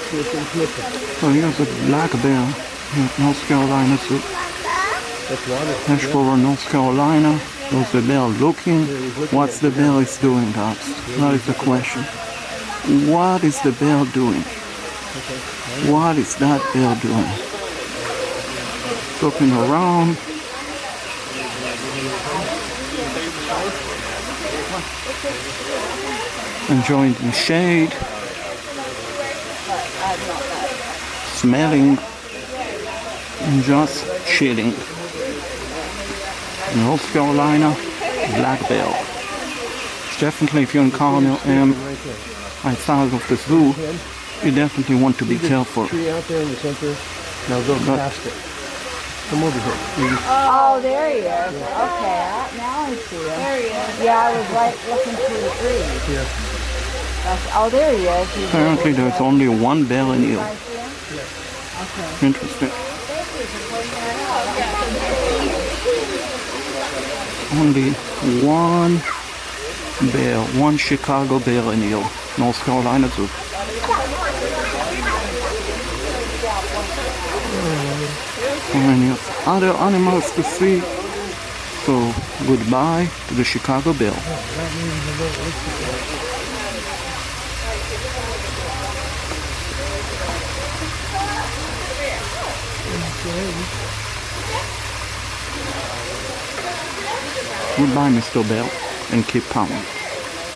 So here's a black bear in North Carolina Zoo. Asheboro, North Carolina. There's the bear looking. What's the bear is doing, guys? That is the question. What is the bear doing? What is that bear doing? Looking around. Enjoying the shade. Smelling. And just chilling. North Carolina, black bear. Definitely, if you're in Colonial M, outside of the zoo, you definitely want to be careful. Tree out there in the center. Now go past it. Come over here. Oh, there he is. Okay, now I see him. There he is. Yeah, I was right looking through the trees. Yeah. Oh, there he is. Apparently, there's only one bear in here. Okay. Interesting. Only one bear, one Chicago bear in here, North Carolina Zoo. Many other animals to see. So goodbye to the Chicago bear. Goodbye, Mr. Bear, and keep pounding.